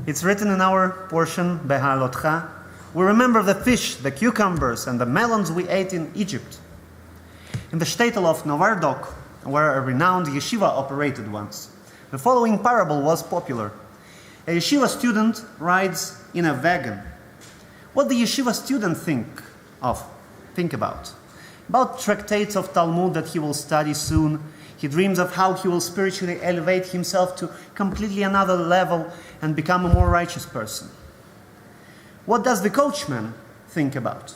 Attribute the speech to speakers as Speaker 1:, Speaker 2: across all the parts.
Speaker 1: It's written in our portion, Behalotcha. We remember the fish, the cucumbers, and the melons we ate in Egypt. In the shtetl of Novardok, where a renowned yeshiva operated once, the following parable was popular. A yeshiva student rides in a wagon. What the yeshiva student think about? About tractates of Talmud that he will study soon. He dreams of how he will spiritually elevate himself to completely another level and become a more righteous person. What does the coachman think about?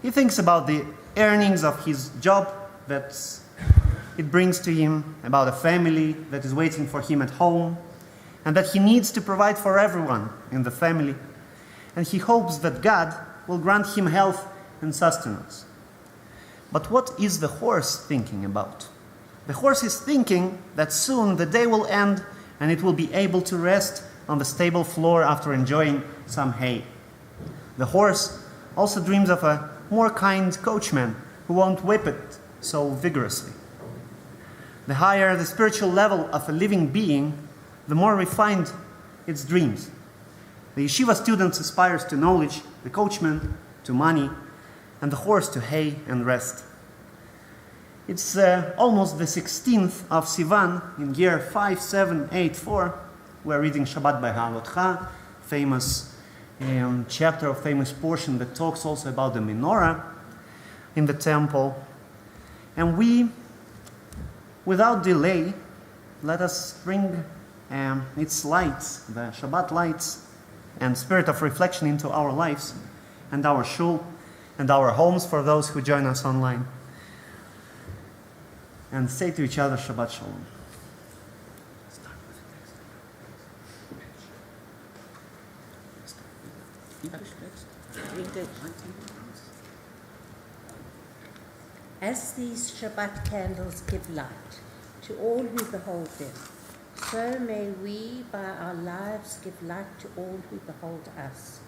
Speaker 1: He thinks about the earnings of his job that it brings to him, about a family that is waiting for him at home, and that he needs to provide for everyone in the family. And he hopes that God will grant him health and sustenance. But what is the horse thinking about? The horse is thinking that soon the day will end and it will be able to rest on the stable floor after enjoying some hay. The horse also dreams of a more kind coachman who won't whip it so vigorously. The higher the spiritual level of a living being, the more refined its dreams. The yeshiva student aspires to knowledge, the coachman to money, and the horse to hay and rest. It's almost the 16th of Sivan in year 5784. We're reading Shabbat by Halotcha, famous chapter of famous portion that talks also about the menorah in the temple. And we, without delay, let us bring its lights, the Shabbat lights, and spirit of reflection into our lives and our shul and our homes for those who join us online. And say to each other, Shabbat Shalom.
Speaker 2: As these Shabbat candles give light to all who behold them, so may we by our lives give light to all who behold us.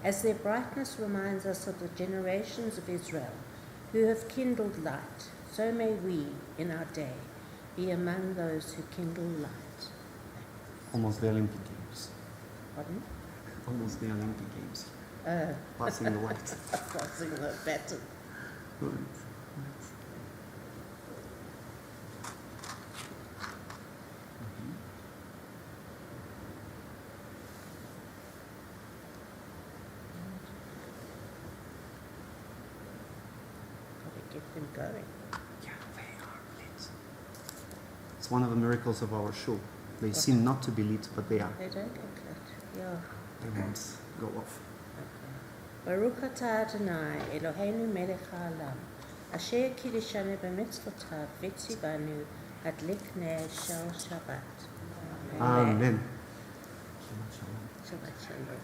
Speaker 2: As their brightness reminds us of the generations of Israel who have kindled light, so may we, in our day, be among those who kindle light.
Speaker 1: Almost the Olympic Games.
Speaker 2: Pardon?
Speaker 1: Almost the Olympic Games. Passing the light.
Speaker 2: Passing the baton.
Speaker 1: Good.
Speaker 2: Get them going.
Speaker 1: Yeah, they are lit. It's one of the miracles of our shul. They seem not to be lit, but they are.
Speaker 2: They don't get lit. Yeah.
Speaker 1: They won't go off.
Speaker 2: Baruch atah Adonai, Eloheinu melech haolam, asher kiddushanu b'mitzvotav v'tzivanu adlik ner shel Shabbat.
Speaker 1: Amen.
Speaker 2: Shabbat shalom.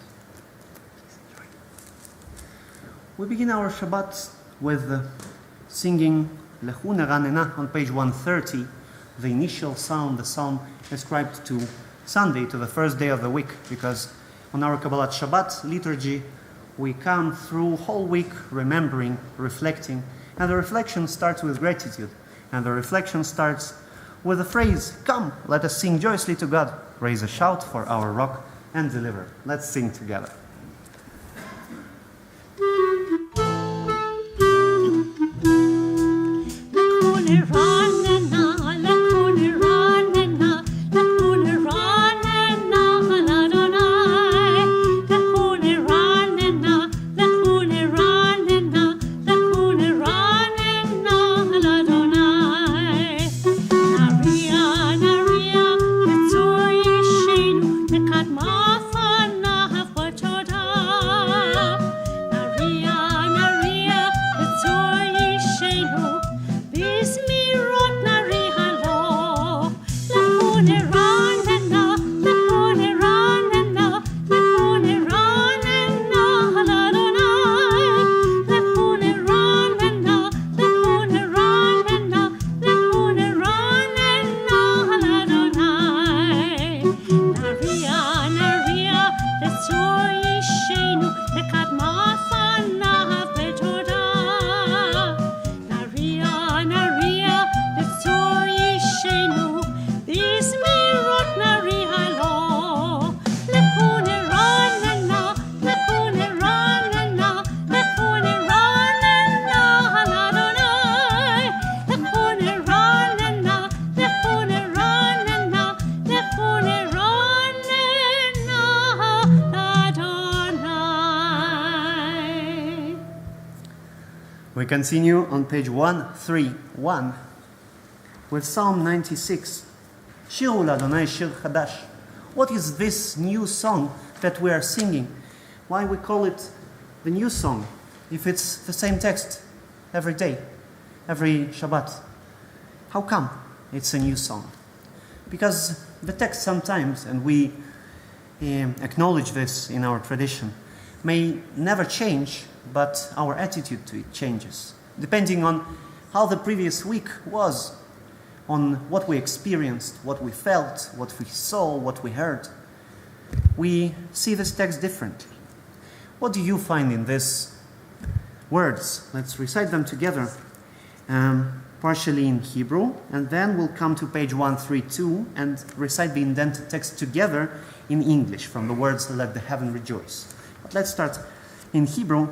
Speaker 1: We begin our Shabbat with singing Lechu Neranena on page 130, the initial psalm, the psalm ascribed to Sunday, to the first day of the week, because on our Kabbalat Shabbat liturgy, we come through whole week remembering, reflecting, and the reflection starts with gratitude, and the reflection starts with the phrase, "Come, let us sing joyously to God, raise a shout for our rock and deliverer." Let's sing together. We continue on page 131 with Psalm 96. Shiru l'Adonai shir chadash. What is this new song that we are singing? Why we call it the new song if it's the same text every day, every Shabbat? How come it's a new song? Because the text sometimes, and we acknowledge this in our tradition, may never change, but our attitude to it changes, depending on how the previous week was, on what we experienced, what we felt, what we saw, what we heard. We see this text differently. What do you find in these words? Let's recite them together, partially in Hebrew, and then we'll come to page 132 and recite the indented text together in English from the words, "Let the heaven rejoice." But let's start in Hebrew.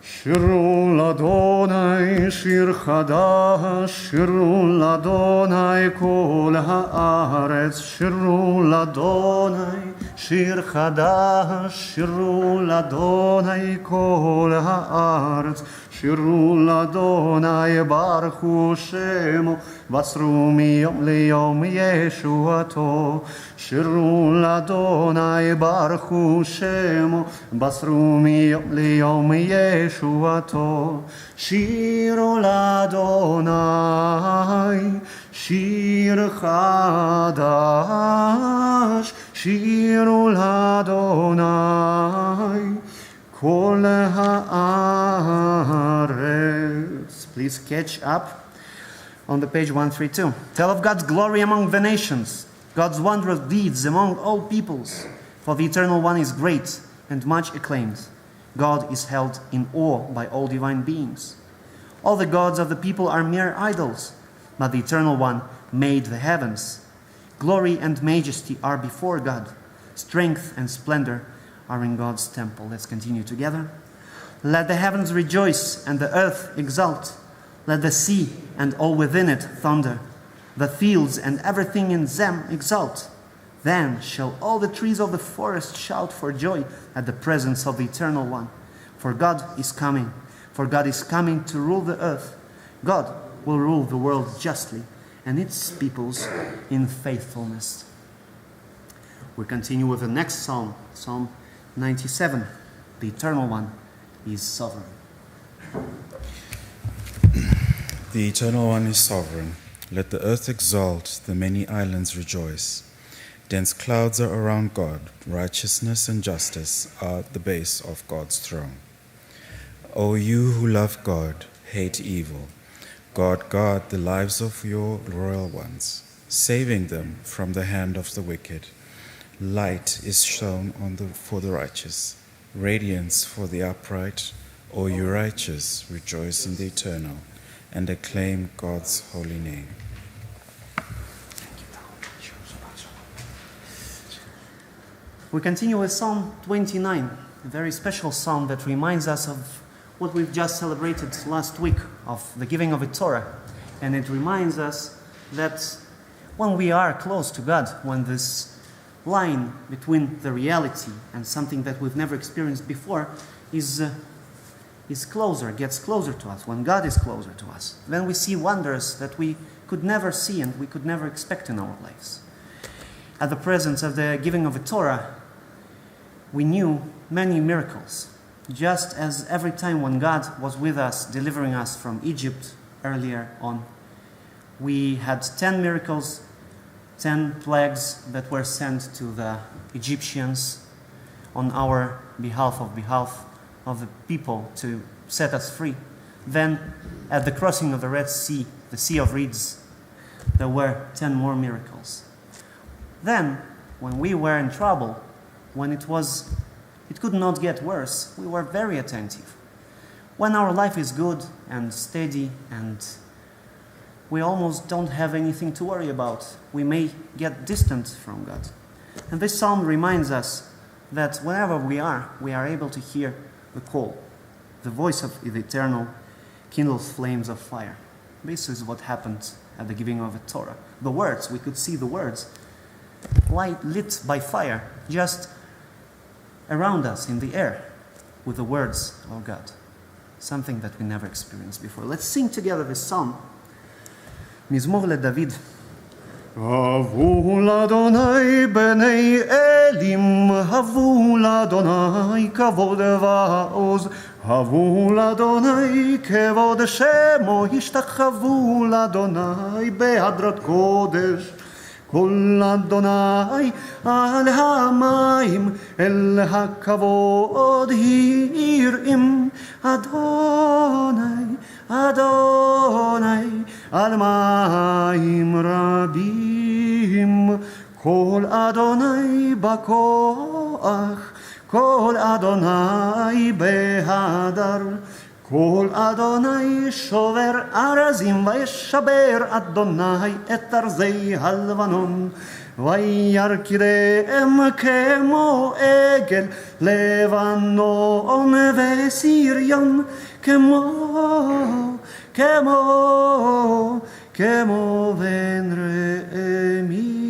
Speaker 3: שירו לאדוני שיר חדש, שירו לאדוני כל הארץ, שירו לאדוני שיר חדש, שירו לאדוני כל הארץ, שירו לאדוני ברכו שמו, בסרו מיום ליום ישועתו, שירו לאדוני ברכו שמו, בסרו מיום ליום ישועתו, שירו לאדוני שיר חדש, שירו לאדוני כל הארץ.
Speaker 1: Please catch up on the page 132. Tell of God's glory among the nations, God's wondrous deeds among all peoples. For the Eternal One is great and much acclaimed. God is held in awe by all divine beings. All the gods of the people are mere idols, but the Eternal One made the heavens. Glory and majesty are before God. Strength and splendor are in God's temple. Let's continue together. Let the heavens rejoice and the earth exult. Let the sea and all within it thunder. The fields and everything in them exult. Then shall all the trees of the forest shout for joy at the presence of the Eternal One. For God is coming. For God is coming to rule the earth. God will rule the world justly and its peoples in faithfulness. We continue with the next psalm, Psalm 97. The Eternal One is sovereign.
Speaker 4: The Eternal One is sovereign. Let the earth exult, the many islands rejoice. Dense clouds are around God. Righteousness and justice are at the base of God's throne. O you who love God, hate evil. God guard the lives of your royal ones, saving them from the hand of the wicked. Light is shown for the righteous, radiance for the upright. O you righteous, rejoice in the eternal, and acclaim God's holy name.
Speaker 1: We continue with Psalm 29, a very special psalm that reminds us of what we've just celebrated last week, of the giving of a Torah. And it reminds us that when we are close to God, when this line between the reality and something that we've never experienced before is closer, gets closer to us, when God is closer to us, then we see wonders that we could never see and we could never expect in our lives. At the presence of the giving of a Torah, we knew many miracles, just as every time when God was with us, delivering us from Egypt earlier on, we had 10 miracles, 10 plagues that were sent to the Egyptians on our behalf of the people to set us free. Then at the crossing of the Red Sea, the Sea of Reeds, there were 10 more miracles. Then, when we were in trouble, when it could not get worse, we were very attentive. When our life is good and steady and we almost don't have anything to worry about, we may get distant from God. And this psalm reminds us that wherever we are able to hear the call. The voice of the eternal kindles flames of fire. This is what happened at the giving of the Torah. The words, we could see the words lit by fire, just around us in the air, with the words of God. Something that we never experienced before. Let's sing together this psalm. מזמור לדוד.
Speaker 3: הבו לאדוני בני אלים, הבו לאדוני כבוד ועוז, הבו לאדוני כבוד שמו, השתחוו לאדוני בהדרת קודש. כל אדוני על המים, אל הכבוד יראים, אדוני, אדוני, על מים רבים. כל אדוני בכוח, כל אדוני בהדר, כל אדוני שובר ארזים, וישבר אדוני את ארזי הלבנון. וירקידם כמו עגל לבנון וסיריון, כמו בן ראמים.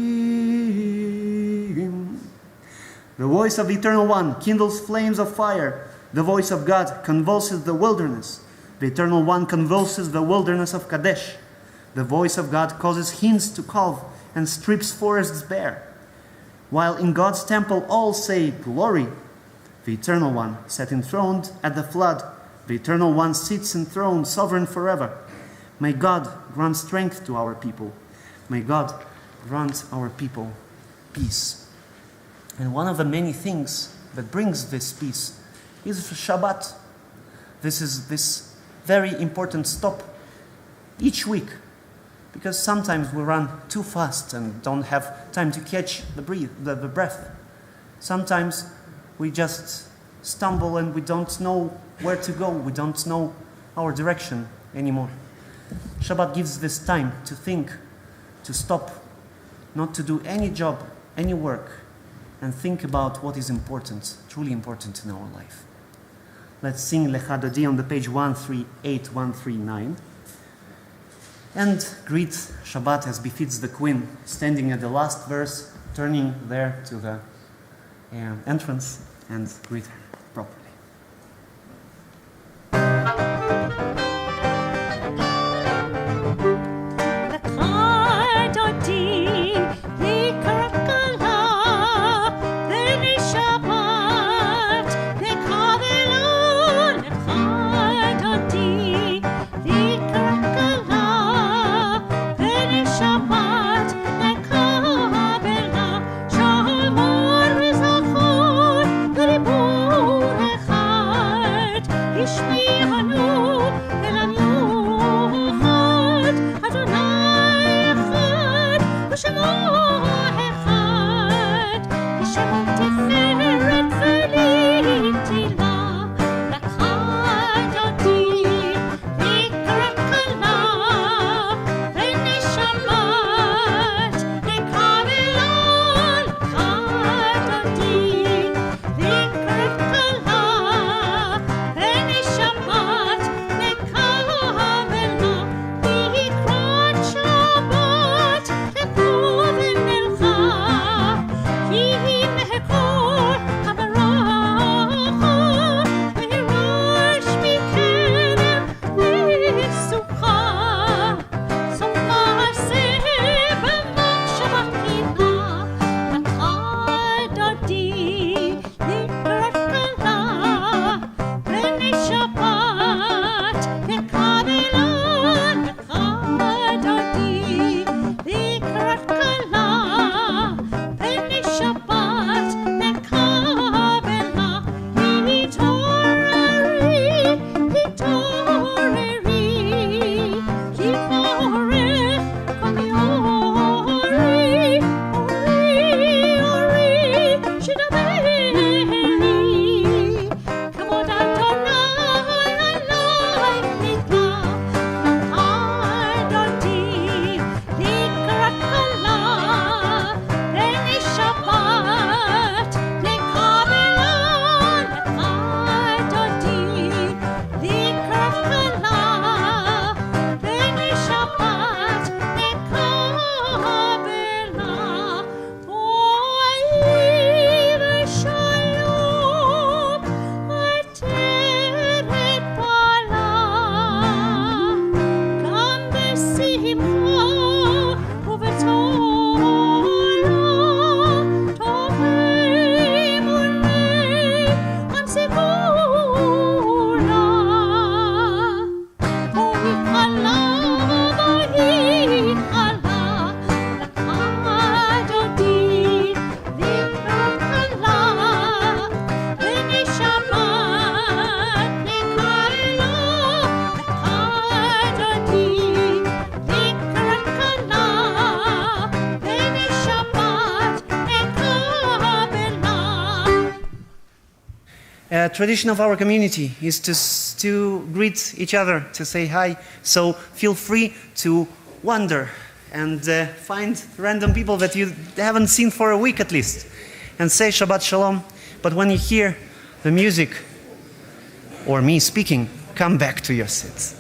Speaker 3: The voice of the Eternal One kindles flames of fire. The voice of God convulses the wilderness. The Eternal One convulses the wilderness of Kadesh. The voice of God causes hinds to calve and strips forests bare. While in God's temple all say, Glory! The Eternal One sat enthroned at the flood. The Eternal One sits enthroned, sovereign forever. May God grant strength to our people. May God grant our people peace. And one of the many things that brings this peace is Shabbat. This is this very important stop each week, because sometimes we run too fast and don't have time to catch the breath. Sometimes we just stumble and we don't know where to go. We don't know our direction anymore. Shabbat gives this time to think, to stop, not to do any job, any work, and think about what is important, truly important in our life. Let's sing Lecha Dodi on the page 138, 139. And greet Shabbat as befits the Queen, standing at the last verse, turning there to the entrance, and greet her properly.
Speaker 1: tradition of our community is to greet each other, to say hi. So feel free to wander and find random people that you haven't seen for a week at least, and say Shabbat Shalom. But when you hear the music or me speaking, come back to your seats.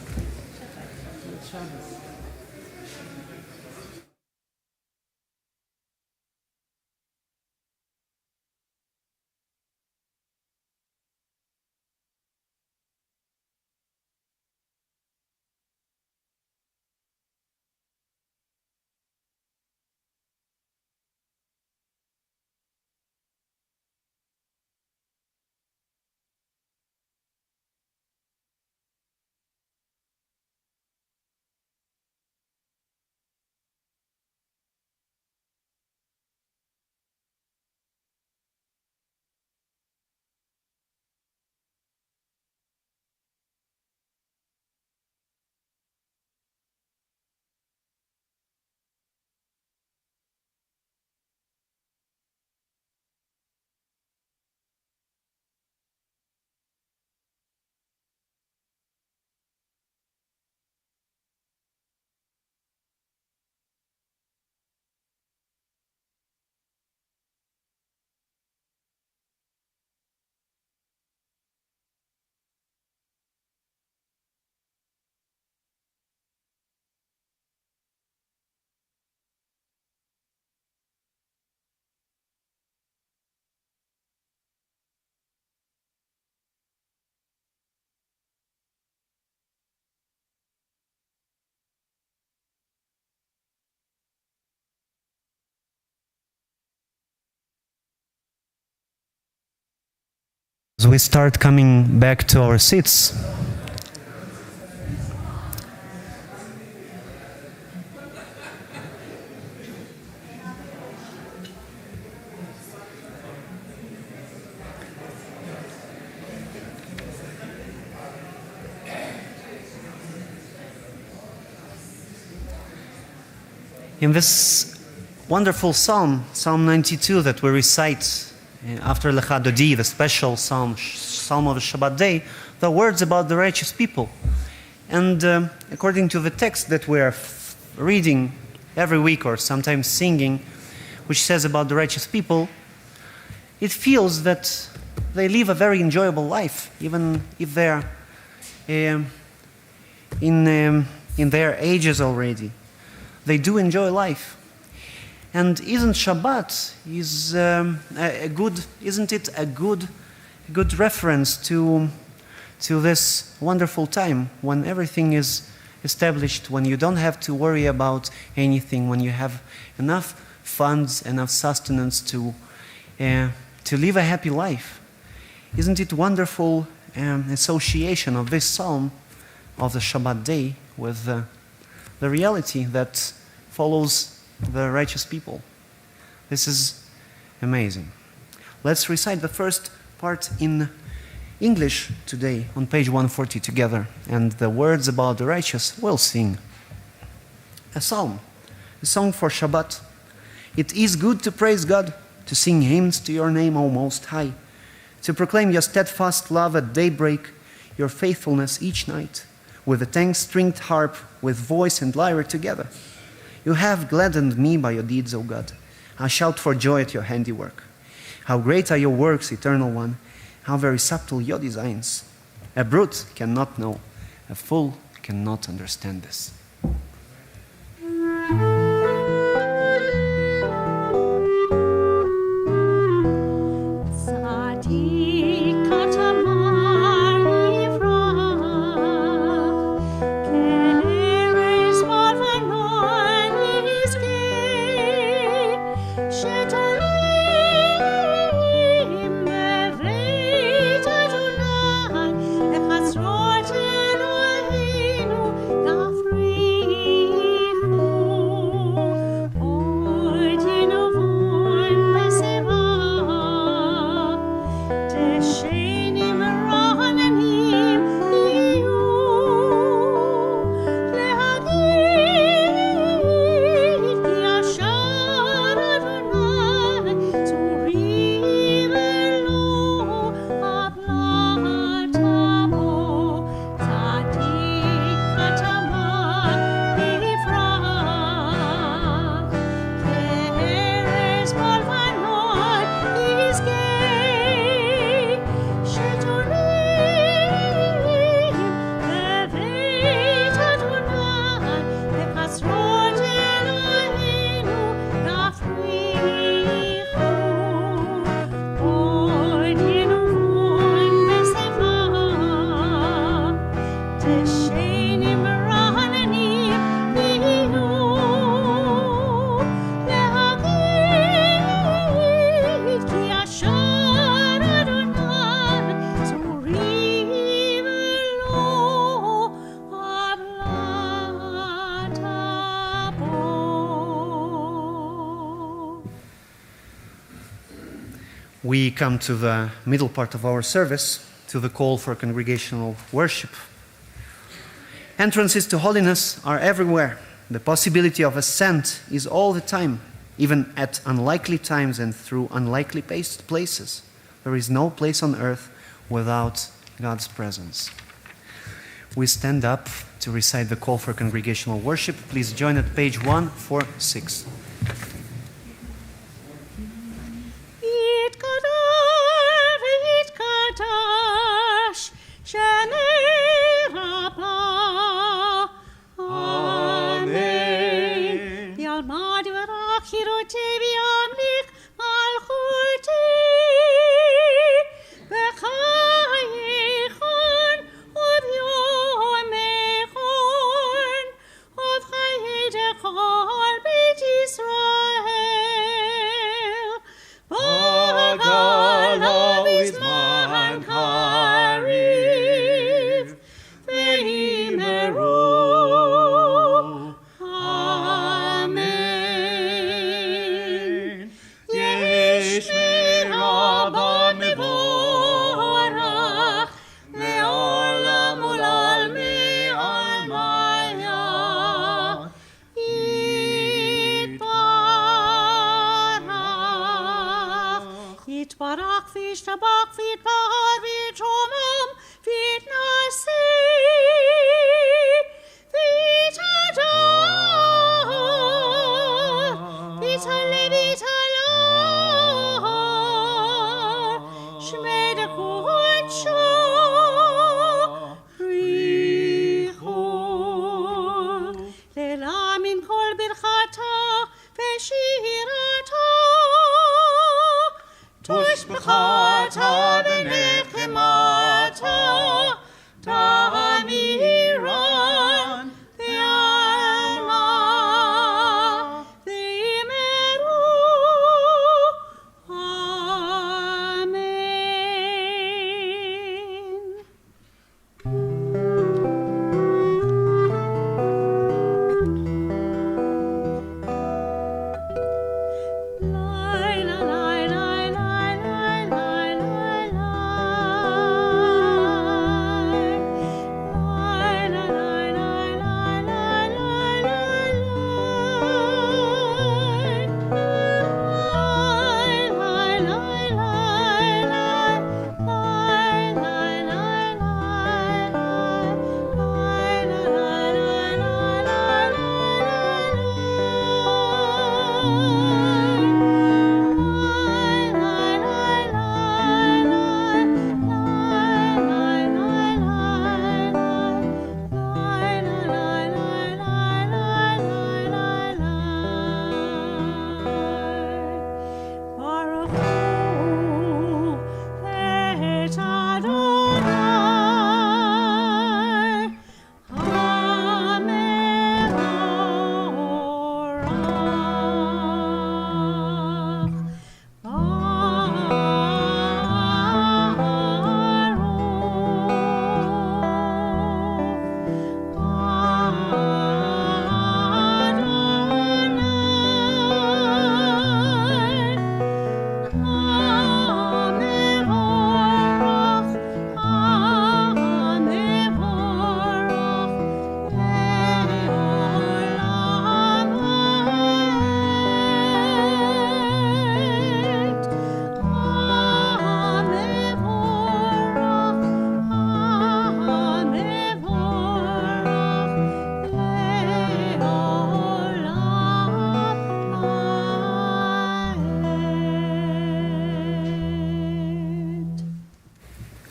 Speaker 1: As we start coming back to our seats, in this wonderful psalm, Psalm 92, that we recite after Lecha Dodi, the special psalm of the Shabbat day, the words about the righteous people. And according to the text that we are reading every week or sometimes singing, which says about the righteous people, it feels that they live a very enjoyable life, even if they're in their ages already. They do enjoy life. And isn't Shabbat isn't it a good reference to this wonderful time when everything is established, when you don't have to worry about anything, when you have enough funds, enough sustenance to live a happy life? Isn't it wonderful association of this psalm of the Shabbat day with the reality that follows the righteous people? This is amazing. Let's recite the first part in English today on page 140 together, and the words about the righteous we'll sing. A psalm, a song for Shabbat. It is good to praise God, to sing hymns to your name, O Most High, to proclaim your steadfast love at daybreak, your faithfulness each night, with a 10-stringed harp, with voice and lyre together. You have gladdened me by your deeds, O God. I shout for joy at your handiwork. How great are your works, Eternal One. How very subtle your designs. A brute cannot know. A fool cannot understand this.
Speaker 5: Free
Speaker 1: We come to the middle part of our service, to the call for congregational worship. Entrances to holiness are everywhere. The possibility of ascent is all the time, even at unlikely times and through unlikely places. There is no place on earth without God's presence. We stand up to recite the call for congregational worship. Please join at page 146.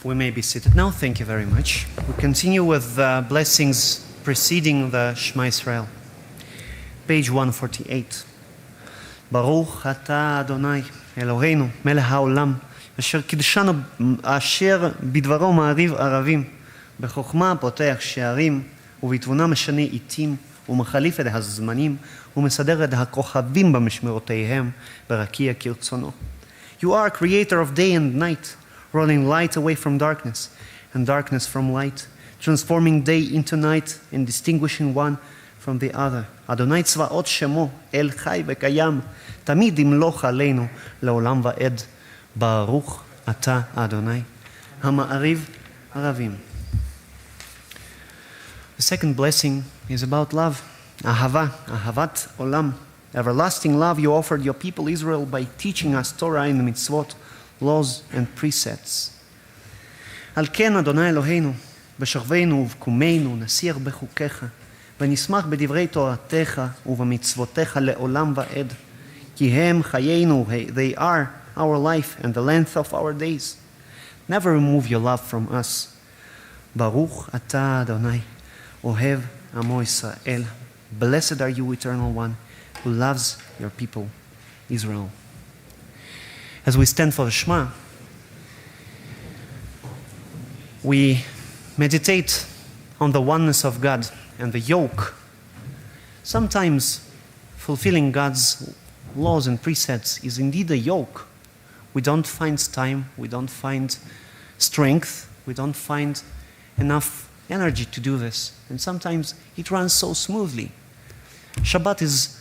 Speaker 1: We may be seated now. Thank you very much. We continue with the blessings preceding the Shema Israel. Page 148. Baruch אתה אדוני אלוהינו מלך העולם אשר קידשנו אשר בדברו מעריב ערבים בחוכמה פותח שערים ובתבונה משנה עיתים ומחליף את הזמנים ומסדר את הכוכבים במשמרותיהם ברקיע כרצונו. You are creator of day and night, rolling light away from darkness and darkness from light, transforming day into night and distinguishing one from the other. אדוני צבאות שמו, אל חי וקיים, תמיד ימלוך עלינו לעולם ועד. Baruch Ata Adonai, Hama'ariv Aravim. The second blessing is about love. Ahava, Ahavat Olam. Everlasting love you offered your people Israel by teaching us Torah and mitzvot, laws and precepts. Al ken Adonai Eloheinu, בשכבנו ובקומנו נסיח בחוקיך, ונשמח בדברי תורתך ובמצוותיך לעולם ועד. כי הם חיינו, they are our life and the length of our days. Never remove your love from us. ברוך אתה אדוני, אוהב עמו ישראל. Blessed are you, Eternal One, who loves your people, Israel. As we stand for the Shema, we meditate on the oneness of God and the yoke. Sometimes fulfilling God's laws and precepts is indeed a yoke. We don't find time, we don't find strength, we don't find enough energy to do this. And sometimes it runs so smoothly. Shabbat is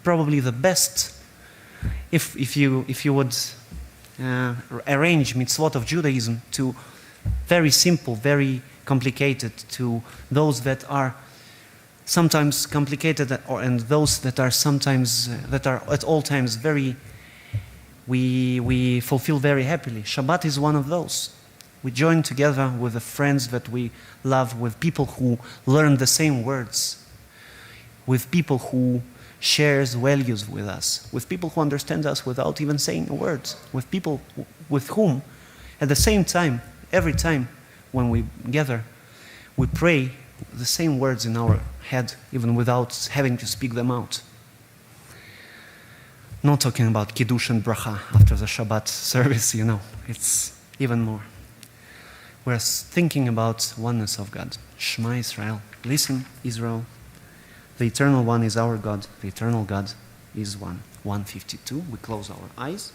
Speaker 1: probably the best, if you would arrange mitzvot of Judaism to very simple, very complicated, to those that are sometimes complicated, and those that are sometimes that are at all times very we fulfill very happily. Shabbat is one of those. We join together with the friends that we love, with people who learn the same words, with people who shares values with us, with people who understand us without even saying a word, with people with whom, at the same time, every time when we gather, we pray the same words in our head, even without having to speak them out. Not talking about Kiddush and Bracha after the Shabbat service, it's even more. We're thinking about oneness of God. Shema Israel. Listen, Israel. The Eternal One is our God. The Eternal God is one. 152. We close our eyes.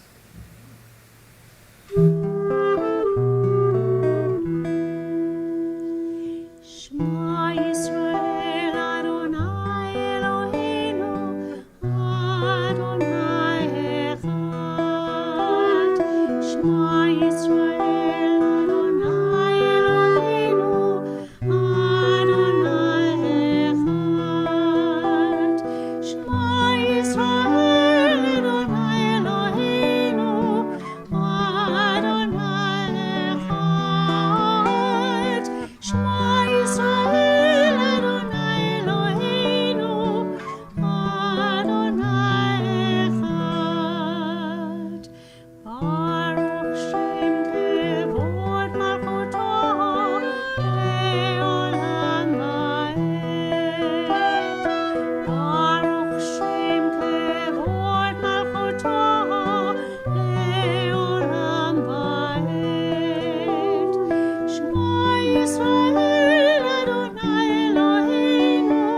Speaker 2: Shema Yisrael, Adonai Eloheinu, Adonai Echad. Shema Yisrael, Adonai Eloheinu, Adonai Echad. Shema Yisrael, Adonai Eloheinu, Adonai Echad. Shema Yisrael, Adonai Eloheinu, Adonai Echad. Baruch Shem Kevod Malchuto Le'olam Va'ed. Baruch Shem Kevod Malchuto Le'olam Va'ed. Shema Yisrael, Adonai Eloheinu,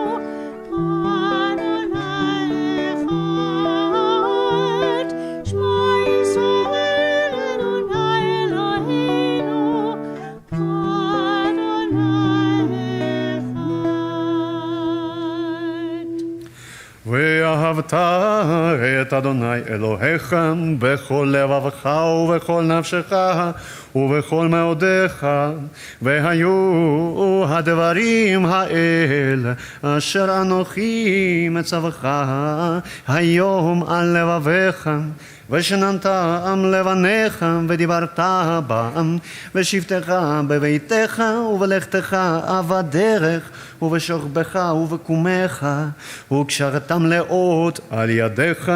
Speaker 2: Adonai Echad. Shema Yisrael, Adonai Eloheinu, Adonai Echad.
Speaker 3: ואהבת את אדוני אלוהיך בכל לבבך ובכל נפשך ובכל מאודיך, והיו הדברים האלה אשר אנוכי מצווך היום על לבביך, ושננתם לבניך ודיברת בם, ושבתך בביתך ובלכתך בדרך ובשוכבך ובקומך, וקשרתם לאות על ידיך,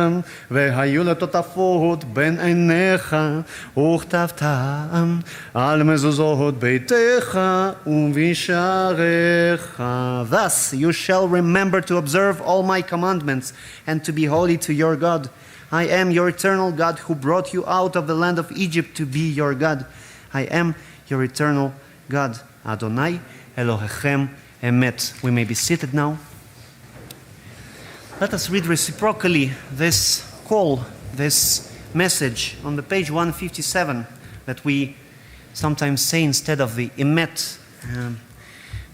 Speaker 3: והיו לטוטפות בין עיניך, וכתבתם על מזוזות ביתך ובשעריך.
Speaker 1: Thus you shall remember to observe all my commandments and to be holy to your God. I am your eternal God who brought you out of the land of Egypt to be your God. I am your eternal God. Adonai Elohechem Emet. We may be seated now. Let us read reciprocally this call, this message on the page 157 that we sometimes say instead of the Emet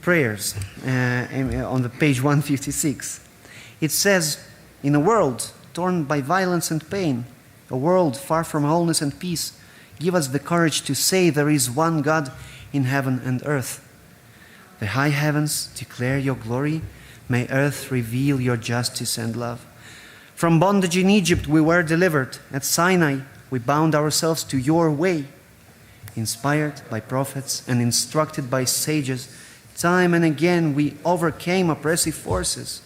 Speaker 1: prayers on the page 156. It says, in a world torn by violence and pain, a world far from wholeness and peace,
Speaker 3: Give us the courage to say there is one God in heaven and earth. The high heavens declare your glory. May earth reveal your justice and love. From bondage in Egypt we were delivered. At Sinai we bound ourselves to your way. Inspired by prophets and instructed by sages, time and again we overcame oppressive forces.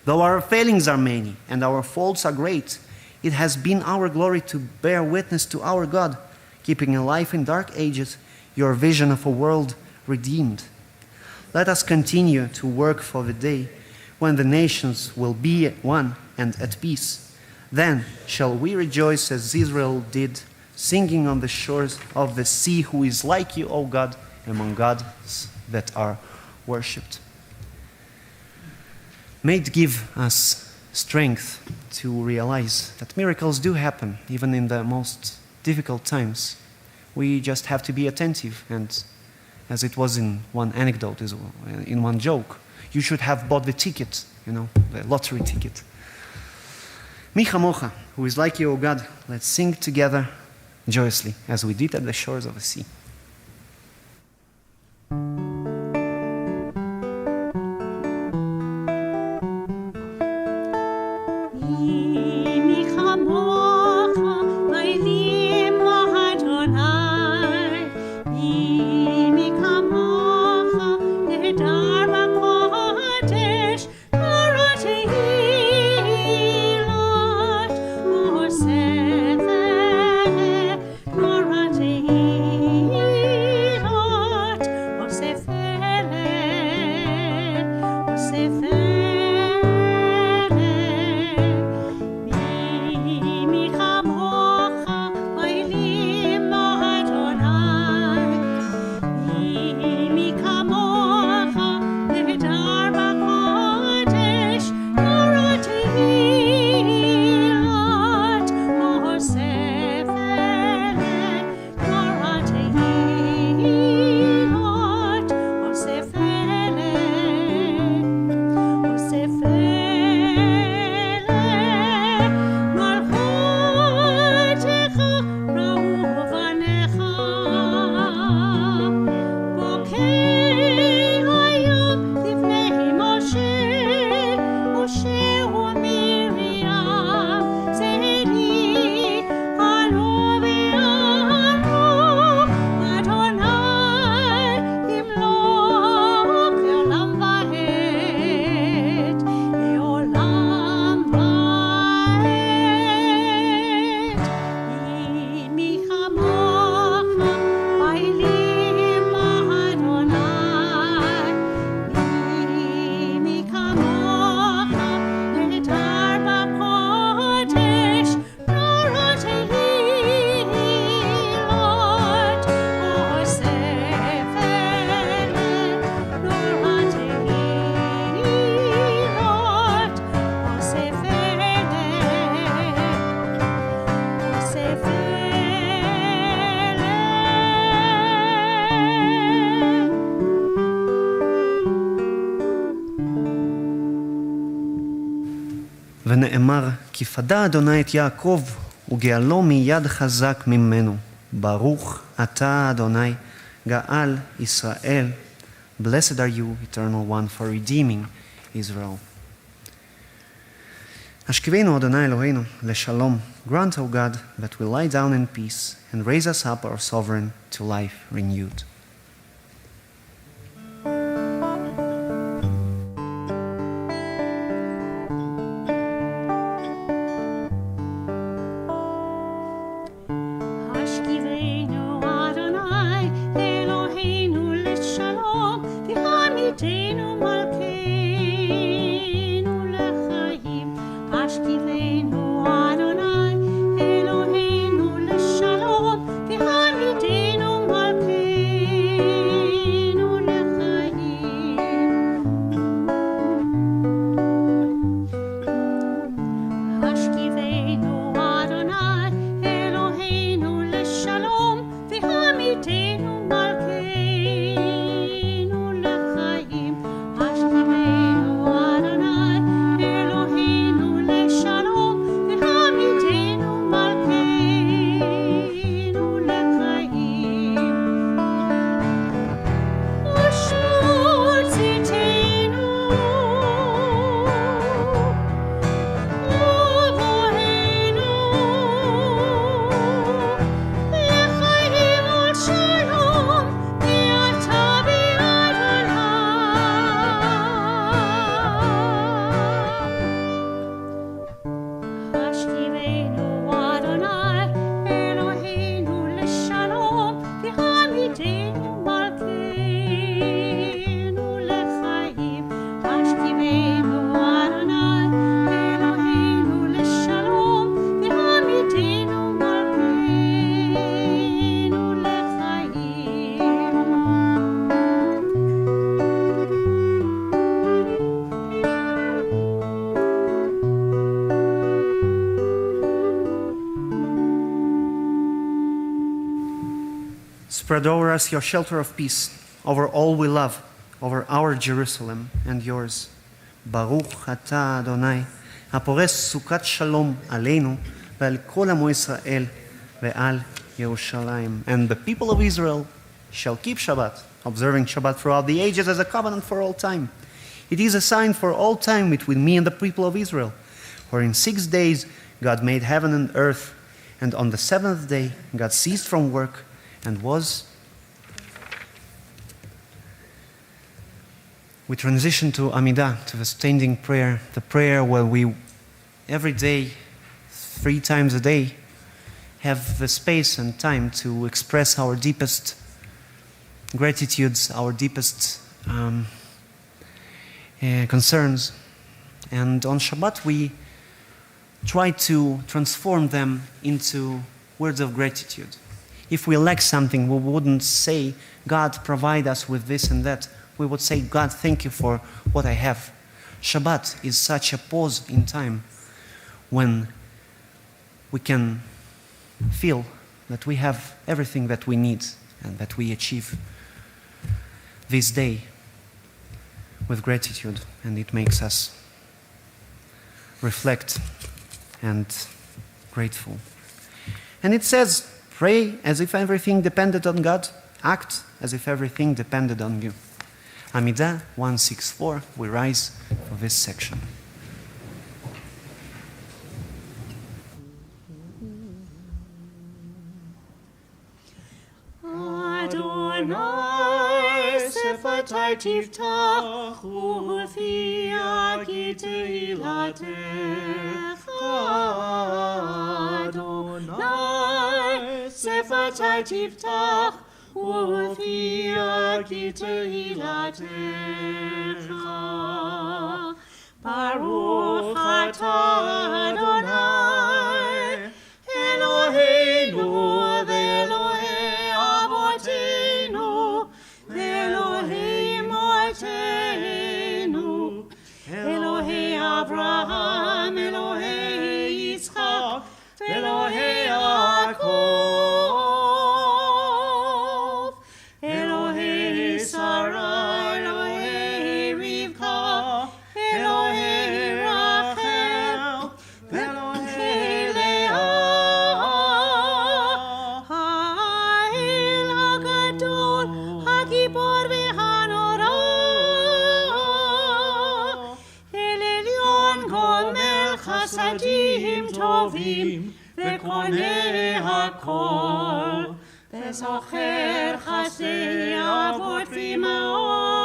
Speaker 3: Though our failings are many and our faults are great, it has been our glory to bear witness to our God, keeping alive in dark ages your vision of a world redeemed. Let us continue to work for the day when the nations will be at one and at peace. Then shall we rejoice as Israel did, singing on the shores of the sea, who is like you, O God, among gods that are worshipped. May it give us strength to realize that miracles do happen, even in the most difficult times. We just have to be attentive, and as it was in one anecdote, in one joke, you should have bought the ticket, the lottery ticket. Mi chamocha, who is like you, O God, let's sing together joyously, as we did at the shores of the sea. ונאמר, כי פדה אדוני את יעקב, וגאלו מיד חזק ממנו. ברוך אתה אדוני, גאל ישראל. Blessed are you, eternal one, for redeeming Israel. השכיבנו אדוני אלוהינו לשלום. Grant, O God, that we lie down in peace and raise us up, our sovereign, to life renewed.
Speaker 1: Spread over us your shelter of peace, over all we love, over our Jerusalem and yours. Baruch atah Adonai, הפורס סוכת שלום עלינו ועל כל עמו ישראל ועל ירושלים. And the people of Israel shall keep Shabbat, observing Shabbat throughout the ages as a covenant for all time. It is a sign for all time between me and the people of Israel. For in 6 days God made heaven and earth, and on the 7th day God ceased from work and was. We transition to Amidah, to the standing prayer, the prayer where we every day, 3 times a day, have the space and time to express our deepest gratitudes, our deepest concerns. And on Shabbat we try to transform them into words of gratitude. If we lack something, we wouldn't say, God, provide us with this and that. We would say, God, thank you for what I have. Shabbat is such a pause in time when we can feel that we have everything that we need and that we achieve this day with gratitude, and it makes us reflect and grateful. And it says, pray as if everything depended on God, act as if everything depended on you. Amidah 164, we rise for this section.
Speaker 5: Adonai sefatai tiftach ufi agite ilatecha. Adonai sefatai tiftach ufi agite ilatecha. Baruch atah Adonai Eloheinu ve'Elohei Avotenu ve'Elohei Imotenu Elohei Avraham Elohei Yitzchak ve'Elohei Yaakov Elohei Sarah Elohei Rivka Elohei Rachel Elohei Leah Ha'el HaGadol HaGibor VeHanora El Elyon Gomel Chasadim Tovim Ve'konei HaKol Ve'zocher Chasdei Avot V'Imaot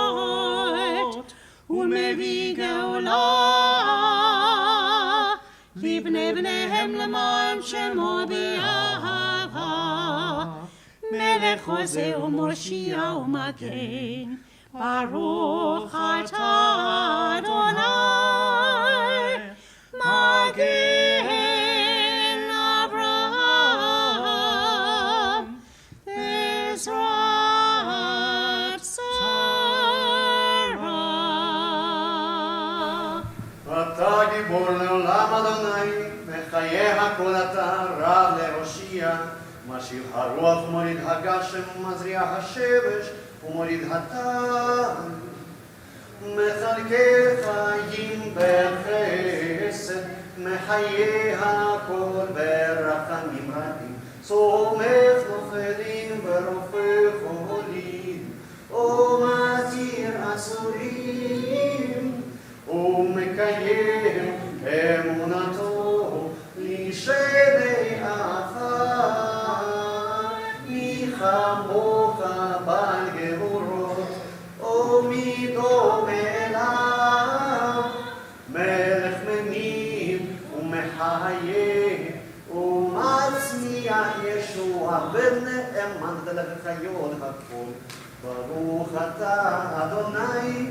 Speaker 5: ומביא גאולה לבני בניהם למען שמו באהבה מלך חוזה ומושיע ומגן ברוך אתה אדוני מגן אברהם בעזרת
Speaker 3: אתה גיבור לעולם אדוני, מחיי הכל אתה רב להושיע, משאיר הרוח ומוריד הגשם, מזריע השמש ומוריד הטל. מחלקי חיים בחסד, מחיי הכל ברחמים רבים, סומך נופלים ורופא חולים, ומתיר אסורים. ומקיים אמונתו לשני עפר מי כמוך בעל גבורות ומי דומה אליו מלך מניב ומחיה ומצמיח ישוע ונאמן ולחיות הכל ברוך אתה אדוני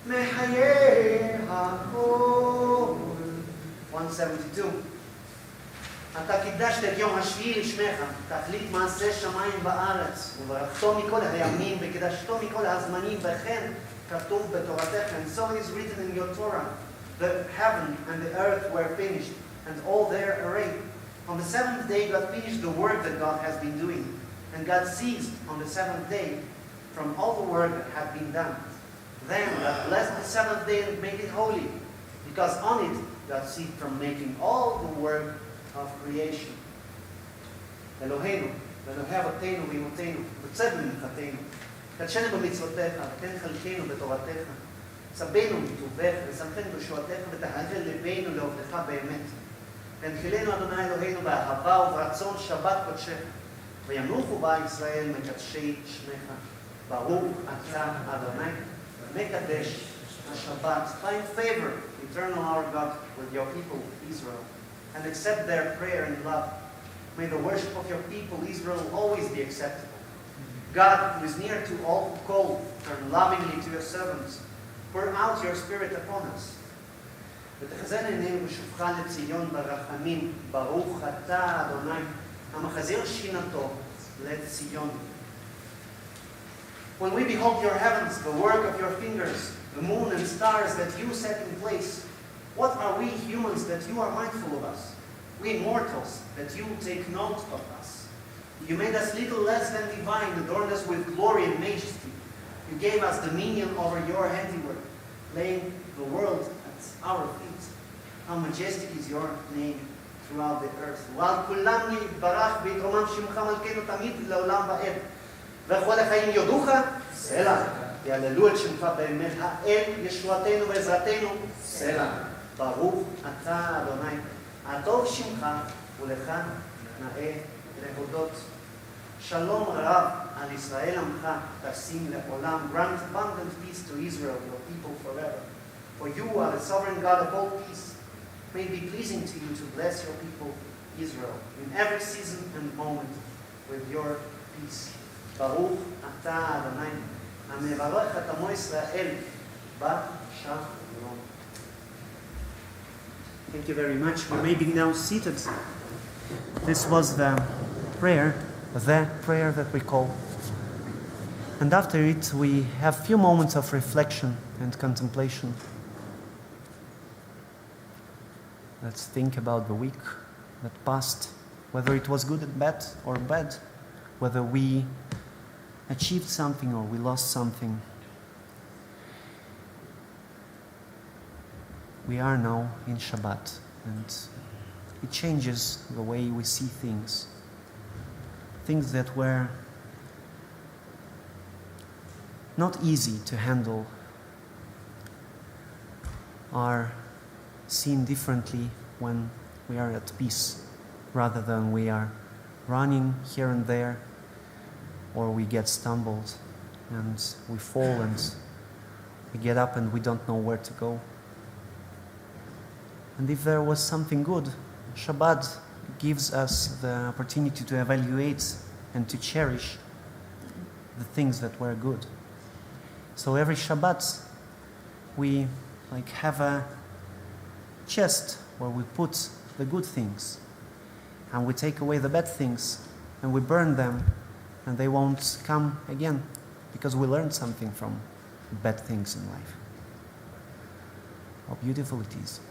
Speaker 3: מחיי הכל. 172. אתה קידשת את יום השביעי לשמך, תכלית מעשה שמיים בארץ, וברכתו מכל הימים וקידשתו מכל הזמנים, וכן כתוב בתורתך, and so it is written in your Torah, the heaven and the earth were finished, and all their array. On the 7th day God finished the work that God has been doing,
Speaker 1: And God ceased on the seventh day from all the work that had been done. Then God blessed the seventh day and made it holy, because on it God ceased from making all the work of creation. אלוהינו, ואלוהי אבותינו ואמותינו, בצד מנחתנו, קדשנו במצוותיך, ותן חלקנו בתורתך, צבנו מטובך, ושמחנו בשועתך, ותהלל ליבנו לעובדך באמת. והנחילנו אדוני אלוהינו באהבה וברצון שבת קודשך, וינוחו בה ישראל מקדשי שמך. ברוך אתה אדוני, מקדש השבת. Find favor, eternal our God, with your people Israel, and accept their prayer and love. May the worship of your people Israel always be acceptable. God, who is near to all who call, turn lovingly to your servants. Pour out your spirit upon us. ותחזן עינינו בשובך לציון ברחמים, ברוך אתה אדוני, המחזיר שכינתו לציון. When we behold your heavens, the work of your fingers, the moon and stars that you set in place, what are we humans that you are mindful of us? We mortals, that you take note of us. You made us little less than divine, adorned us with glory and majesty. You gave us dominion over your handiwork, laying the world at our feet. How majestic is your name throughout the earth. ועל כולם יתברך ויתרומם שמך מלכנו תמיד לעולם ועד. וכל החיים יודוך, סלע. יהללו את שמך באמת, האל ישועתנו ועזרתנו, סלע. ברוך אתה אדוני. הטוב שמך ולך נאה להודות. שלום רב על ישראל עמך תשים לעולם. Grant abundant peace to Israel, your people forever. For you are the sovereign God of all peace. May it be pleasing to you to bless your people Israel in every season and moment with your peace. ברוך אתה אדוני המברך את עמו ישראל בשלום.
Speaker 3: Thank you very much. We may be now seated. This was the prayer that we call. And after it, we have few moments of reflection and contemplation. Let's think about the week that passed, whether it was good and bad or bad, whether we achieved something or we lost something. We are now in Shabbat, and it changes the way we see things. Things that were not easy to handle are seen differently when we are at peace, rather than we are running here and there, or we get stumbled and we fall and we get up and we don't know where to go. And if there was something good, Shabbat gives us the opportunity to evaluate and to cherish the things that were good. So every Shabbat, we have a chest where we put the good things, and we take away the bad things, and we burn them, and they won't come again, because we learned something from bad things in life. How beautiful it is.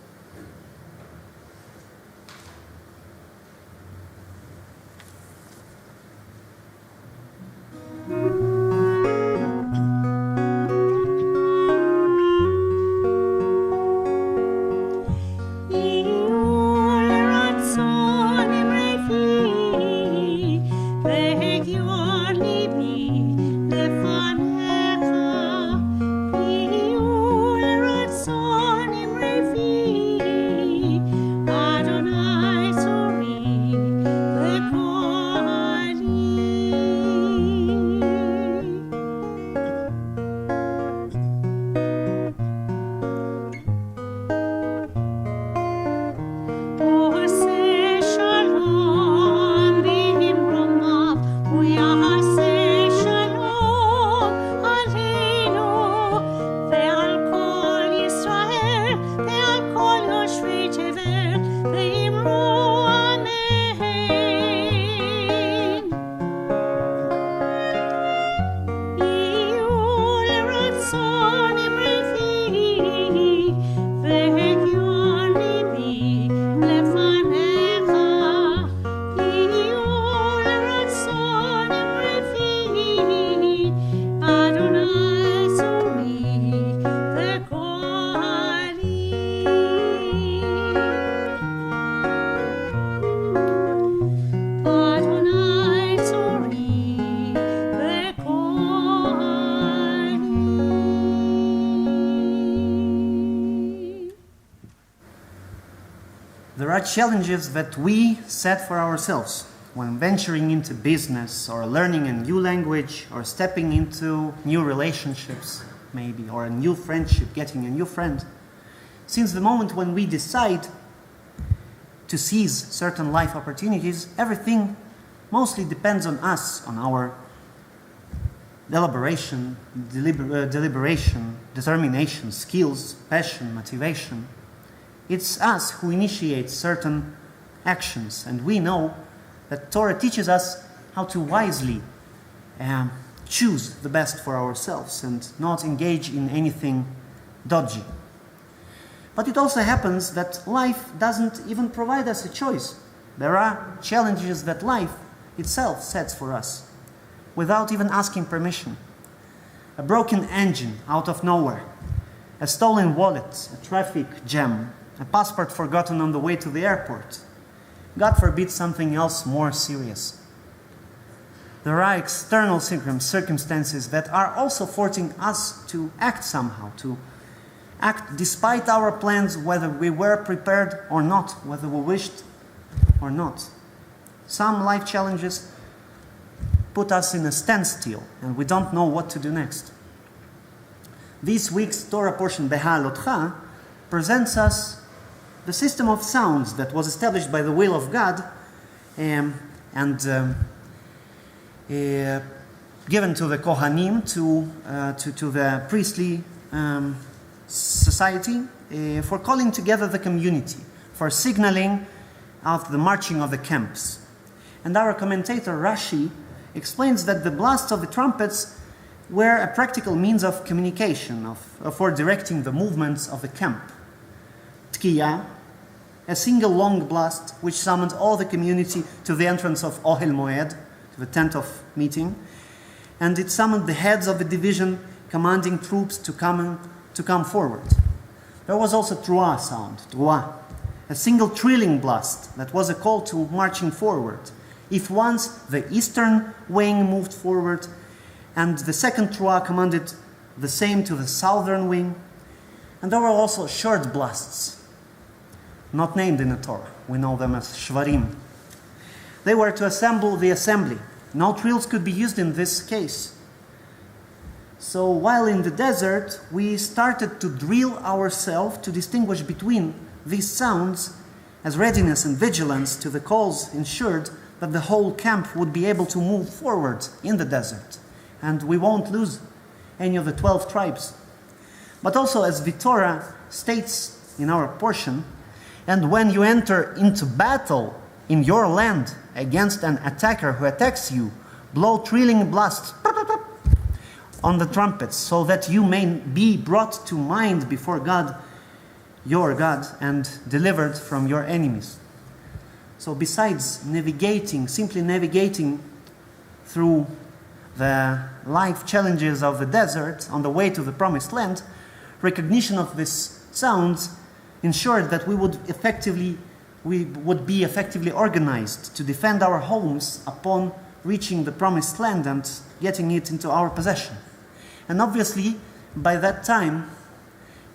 Speaker 1: there are challenges that we set for ourselves when venturing into business or learning a new language or stepping into new relationships, maybe, or a new friendship, getting a new friend. Since the moment when we decide to seize certain life opportunities, everything mostly depends on us, on our deliberation, determination, skills, passion, motivation. It's us who initiate certain actions, and we know that Torah teaches us how to wisely choose the best for ourselves and not engage in anything dodgy. But it also happens that life doesn't even provide us a choice. There are challenges that life itself sets for us without even asking permission. A broken engine out of nowhere, a stolen wallet, a traffic jam, a passport forgotten on the way to the airport. God forbid something else more serious. There are external circumstances that are also forcing us to act somehow, to act despite our plans, whether we were prepared or not, whether we wished or not. Some life challenges put us in a standstill, and we don't know what to do next. This week's Torah portion, Behalotcha, presents us the system of sounds that was established by the will of God and given to the Kohanim, to the priestly society, for calling together the community, for signaling out the marching of the camps. And our commentator Rashi explains that the blasts of the trumpets were a practical means of communication, for directing the movements of the camp. Tkiya, a single long blast which summoned all the community to the entrance of Ohel Moed, to the tent of meeting, and it summoned the heads of the division commanding troops to come forward. There was also Truah sound, Truah, a single trilling blast that was a call to marching forward. If once the eastern wing moved forward, and the second Truah commanded the same to the southern wing, and there were also short blasts, not named in the Torah. We know them as Shvarim. They were to assemble the assembly. No trills could be used in this case. So while in the desert, we started to drill ourselves to distinguish between these sounds, as readiness and vigilance to the calls ensured that the whole camp would be able to move forward in the desert, and we won't lose any of the 12 tribes. But also, as the Torah states in our portion, and when you enter into battle in your land against an attacker who attacks you, blow trilling blasts on the trumpets, so that you may be brought to mind before God, your God, and delivered from your enemies. So besides simply navigating through the life challenges of the desert on the way to the promised land, recognition of these sounds ensured that we would be effectively organized to defend our homes upon reaching the promised land and getting it into our possession. And obviously, by that time,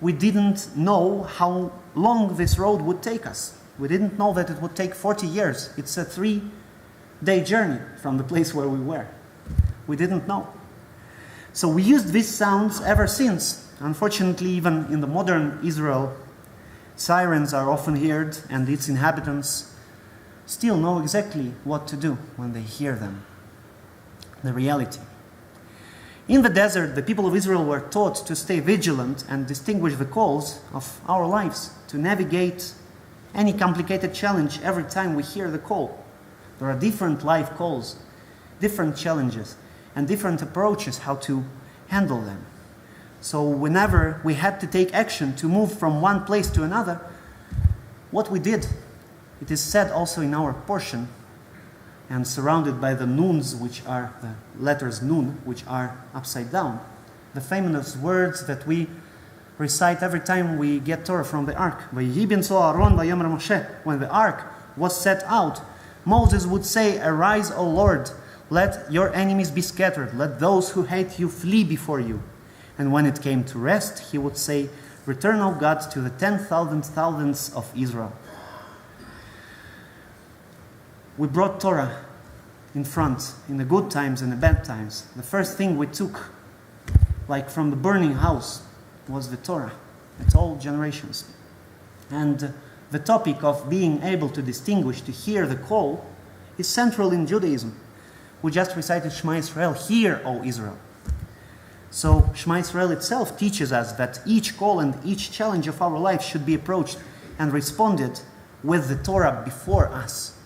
Speaker 1: we didn't know how long this road would take us. We didn't know that it would take 40 years. It's a 3-day journey from the place where we were. We didn't know. So we used these sounds ever since. Unfortunately, even in the modern Israel, sirens are often heard, and its inhabitants still know exactly what to do when they hear them. The reality. In the desert, the people of Israel were taught to stay vigilant and distinguish the calls of our lives, to navigate any complicated challenge every time we hear the call. There are different life calls, different challenges, and different approaches how to handle them. So whenever we had to take action to move from one place to another, what we did, it is said also in our portion, and surrounded by the nuns, which are the letters nun, which are upside down, the famous words that we recite every time we get Torah from the ark. When the ark was set out, Moses would say, "Arise, O Lord, let your enemies be scattered, let those who hate you flee before you." And when it came to rest, he would say, "Return, O God, to the 10,000 thousands of Israel." we brought Torah in front, in the good times and the bad times. The first thing we took, like from the burning house, was the Torah. It's all generations. And the topic of being able to distinguish, to hear the call, is central in Judaism. We just recited Shema Israel, hear, O Israel. So Shema Israel itself teaches us that each call and each challenge of our life should be approached and responded with the Torah before us.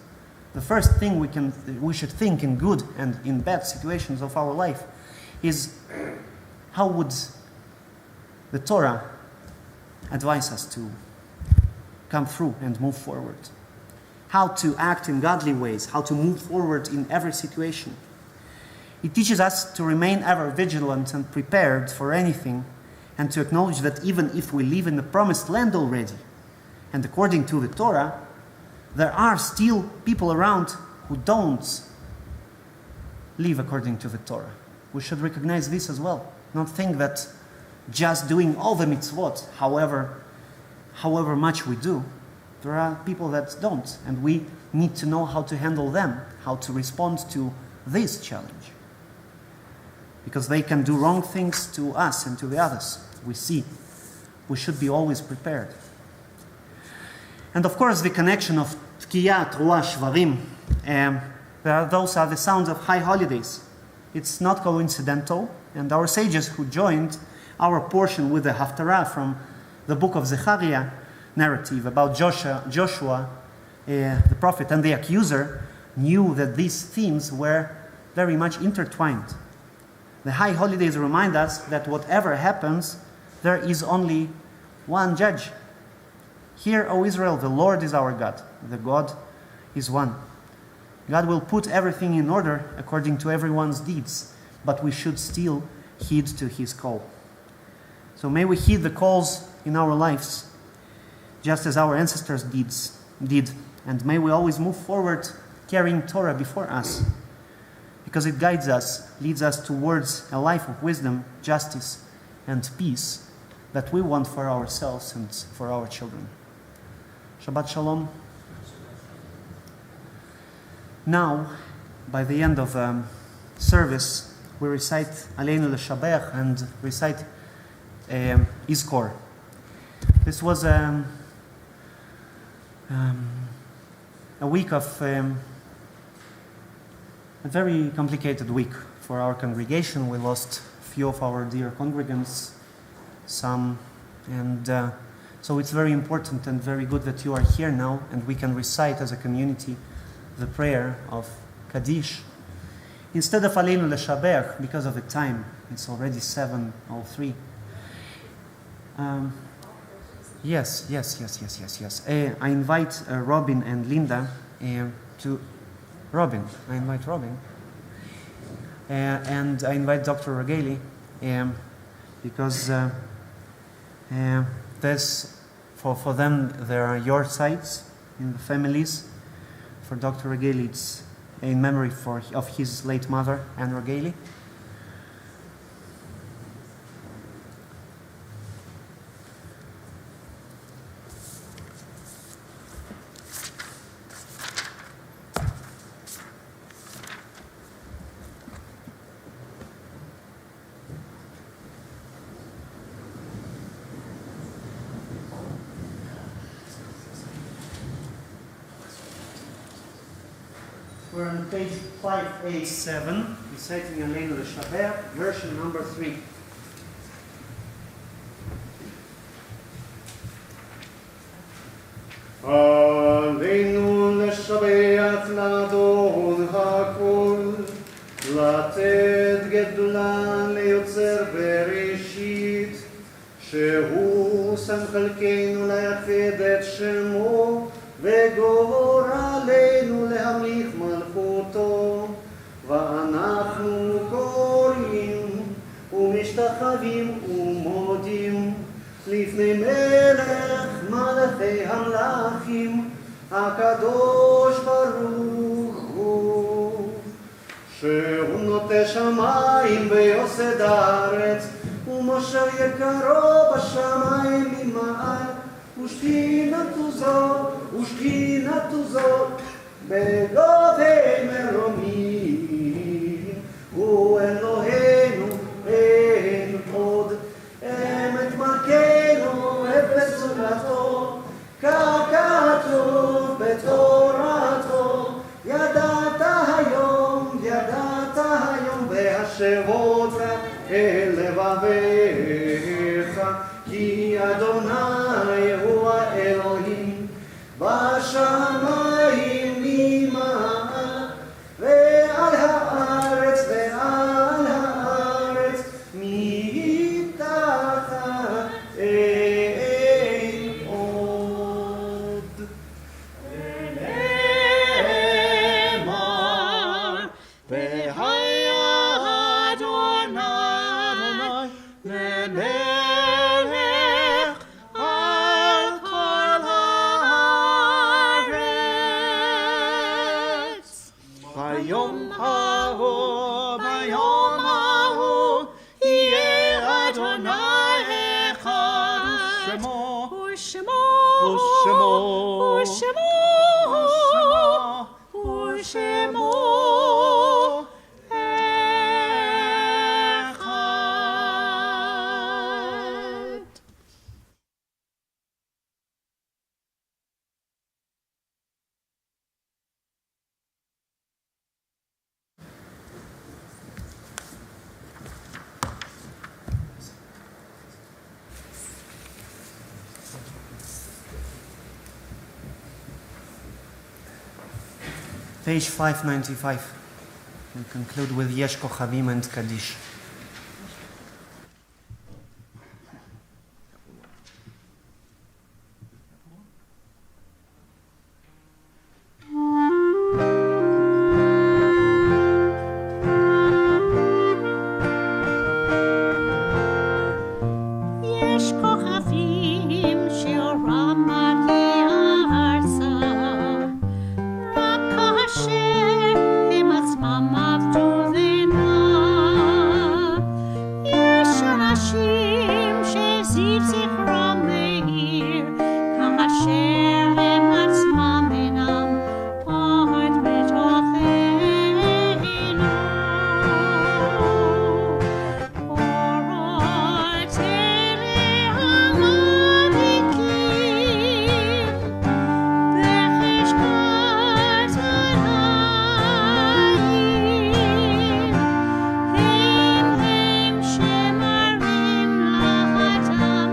Speaker 1: The first thing we should think in good and in bad situations of our life is, how would the Torah advise us to come through and move forward? How to act in godly ways, how to move forward in every situation. It teaches us to remain ever vigilant and prepared for anything, and to acknowledge that even if we live in the promised land already, and according to the Torah, there are still people around who don't live according to the Torah. We should recognize this as well. Not think that just doing all the mitzvot, however much we do, there are people that don't, and we need to know how to handle them, how to respond to this challenge. Because they can do wrong things to us and to the others. We should be always prepared. And of course, the connection of Tkiyat, Ruah, Shvarim, those are the sounds of high holidays. It's not coincidental, and our sages who joined our portion with the Haftarah from the book of Zechariah narrative about Joshua, the prophet, and the accuser, knew that these themes were very much intertwined. The high holidays remind us that whatever happens, there is only one judge. Hear, O Israel, the Lord is our God. The God is one. God will put everything in order according to everyone's deeds, but we should still heed to His call. So may we heed the calls in our lives, just as our ancestors did, and may we always move forward carrying Torah before us, because it guides us, leads us towards a life of wisdom, justice, and peace that we want for ourselves and for our children. Shabbat Shalom. Now, by the end of service, we recite Aleinu L'Shabeach and recite Izkor. This was a week of a very complicated week for our congregation. We lost a few of our dear congregants, and so it's very important and very good that you are here now, and we can recite as a community the prayer of Kaddish. Instead of Aleinu L'Shabeach, because of the time, it's already 7:03. Yes. I invite Robin and Linda to... Robin. And I invite Dr. Regali because there's, for them, there are your sites in the families. For Dr. Regali, it's in memory of his late mother, Anne Regali. We're on page 587, reciting Aleinu L'Shabeach, version number 3.
Speaker 3: Aleinu L'Shabeach L'Adon HaKol, לתת גדולה ליוצר בראשית, שהוא שם חלקנו ליחד את שמו, וגור עלינו להמליך מלכותו, ואנחנו קוראים ומשתחווים ומודים לפני מלך מלכי המלכים, הקדוש ברוך הוא, שהוא נוטה שמיים ויוסד הארץ, ומשה יקרו בשמיים ממעל, ושכינתו זו בגובי מרומים, הוא אלוהינו אין עוד, אמת מלכנו אפס זולתו, כך כתוב בתורתו, ידעת היום והשבות אל לבביך, כי אדוני הוא האלוהים בשמיים ממעל ועל הארץ מתחת אין עוד.
Speaker 5: ונאמר והיה אדוני למלך על כל הארץ. ביום ההוא יהיה אדוני אחד ושמו אחד.
Speaker 1: Page 595. We conclude with Yesh Kochavim and Kaddish.
Speaker 5: יש כוכבים שאורם מגיע ארצה, רק כאשר הם עצמם עבדו ונע. יש אנשים שזיו זכרם מאיר, כאשר הם עצמם אינם עוד בתוכנו. אורות אלה המדליקים בחשכת העין, הם שמראים לאדם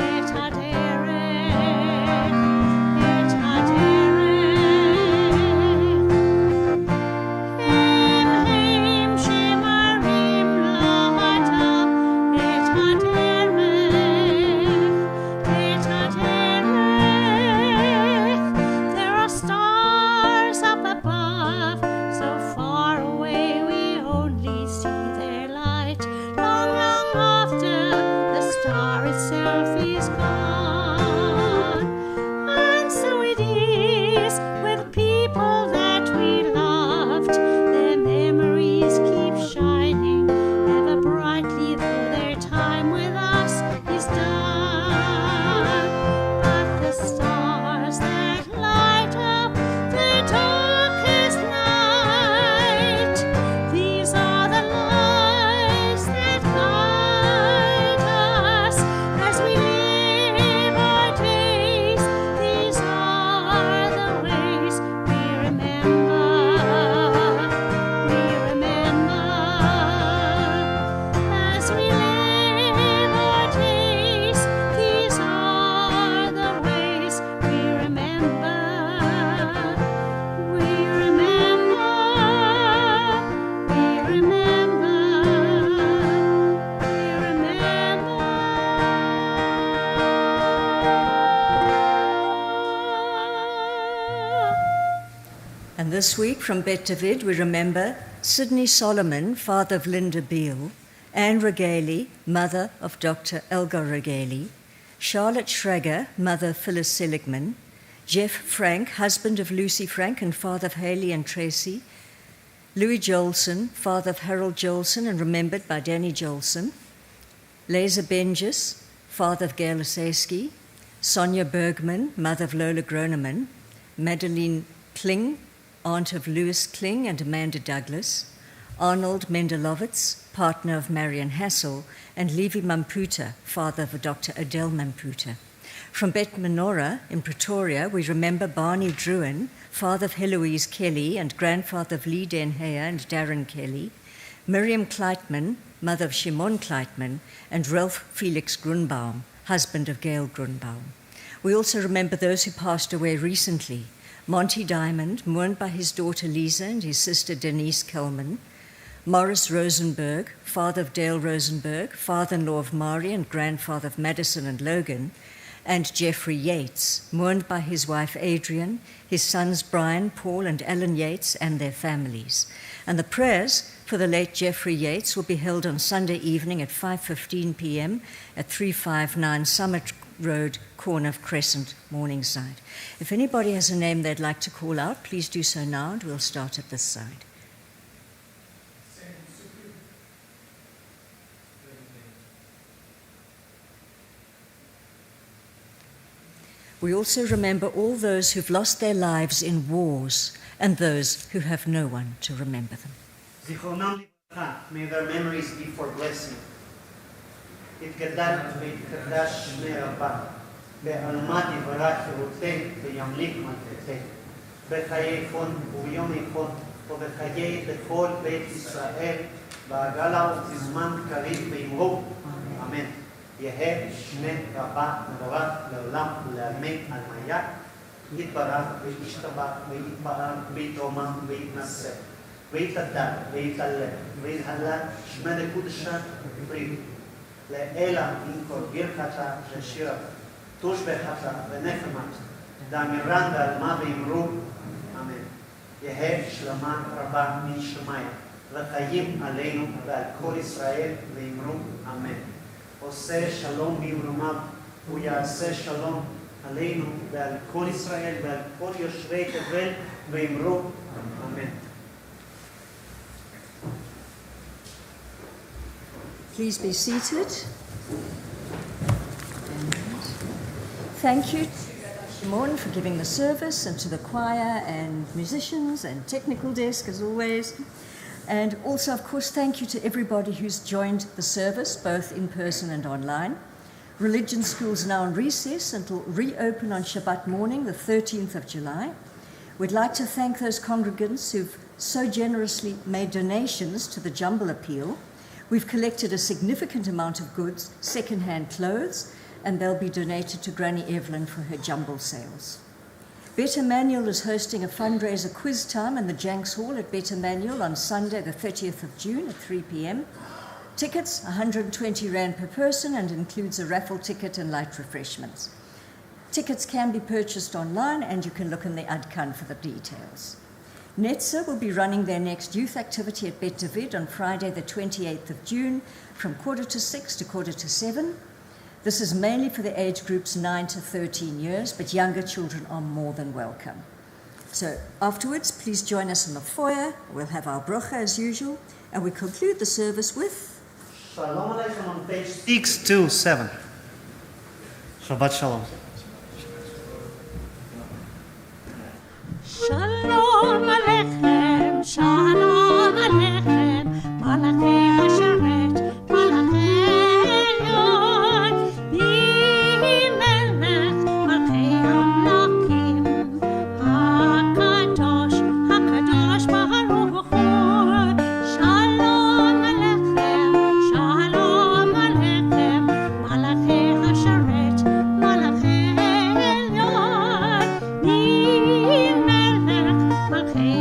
Speaker 5: את הדרך, את הדרך. הם שמראים לאדם את הדרך. There are stars up above, so far away we only see their light. Long, long after the star itself is gone. And so it is with people that we loved. Their memories keep shining ever brightly, though their time with us is done. But the stars that light up the darkest night, these are the lights that guide us as we live our days. These are the ways we remember. As we live our days. These are the ways we remember. We remember.
Speaker 6: And this week from Bet David, we remember Sidney Solomon, father of Linda Beale, Anne Regaly, mother of Dr. Elgar Regaly, Charlotte Schrager, mother of Phyllis Seligman, Jeff Frank, husband of Lucy Frank and father of Haley and Tracy, Louis Jolson, father of Harold Jolson and remembered by Danny Jolson, Laser Benjes, father of Gail Oseski, Sonia Bergman, mother of Lola Groneman, Madeline Kling, aunt of Louis Kling and Amanda Douglas, Arnold Mendelovitz, partner of Marion Hassel, and Levi Mamputa, father of Dr. Adele Mamputa. From Bet Menorah in Pretoria, we remember Barney Druin, father of Heloise Kelly and grandfather of Lee Den Heyer and Darren Kelly, Miriam Kleitman, mother of Shimon Kleitman, and Ralph Felix Grunbaum, husband of Gail Grunbaum. We also remember those who passed away recently. Monty Diamond, mourned by his daughter Lisa and his sister Denise Kelman, Morris Rosenberg, father of Dale Rosenberg, father-in-law of Mari and grandfather of Madison and Logan, and Jeffrey Yates, mourned by his wife Adrian, his sons Brian, Paul, and Ellen Yates, and their families. And the prayers for the late Jeffrey Yates will be held on Sunday evening at 5:15 p.m. at 359 Summit Road, corner of Crescent, Morningside. If anybody has a name they'd like to call out, please do so now, and we'll start at this side. We also remember all those who've lost their lives in wars and those who have no one to remember them.
Speaker 1: Zichronam Livracha, may their memories be for blessing. יתגדל ויתקדש שמי רבה, בעלמא יברך חירותי וימליך מלכותי, בחיי חון וביום איכות, ובחיי לכל בית ישראל, בעגלה ובזמן קריב ואמרו, אמן. יהא שמי רבה מבורך לעולם ולעלמי עלמיה, יתברך וישתבח ויתפאר ויתרומם ויתנשא, ויתהדר ויתעלה ויתהלל שמי לקודשה ובריאות. לאלה עם ברכתה ושירה, תושבחתה ונחמת, דאמירן ועלמה ואמרו, אמן. יהא שלמה רבה מן שמיים, לחיים עלינו ועל כל ישראל ואמרו, אמן. עושה שלום במרומיו, הוא יעשה שלום עלינו ועל כל ישראל ועל כל יושבי תבל ואמרו, אמן.
Speaker 6: Please be seated. Thank you to Shimon for giving the service, and to the choir and musicians and technical desk as always. And also, of course, thank you to everybody who's joined the service, both in person and online. Religion schools now on recess and will reopen on Shabbat morning, the 13th of July. We'd like to thank those congregants who've so generously made donations to the Jumble Appeal. We've collected a significant amount of goods, second-hand clothes, and they'll be donated to Granny Evelyn for her jumble sales. Bet Emmanuel is hosting a fundraiser quiz time in the Janks Hall at Bet Emmanuel on Sunday, the 30th of June at 3 p.m. Tickets, 120 Rand per person, and includes a raffle ticket and light refreshments. Tickets can be purchased online, and you can look in the Adkan for the details. Netzer will be running their next youth activity at Bet David on Friday, the 28th of June, from 5:45 to 7:45. This is mainly for the age groups 9 to 13 years, but younger children are more than welcome. So afterwards, please join us in the foyer. We'll have our brocha as usual, and we conclude the service with
Speaker 1: Shalom Aleichem on page 627. Shabbat Shalom.
Speaker 5: Shalom Aleichem, Shalom Aleichem, Malachei Hasharet, Malachei Elyon, Melech, Malchei Amlakim, HaKadosh, HaKadosh Baruch Hu, Shalom Aleichem, Shalom Aleichem, Malachei Hasharet, Malachei Elyon, Melech, Malchei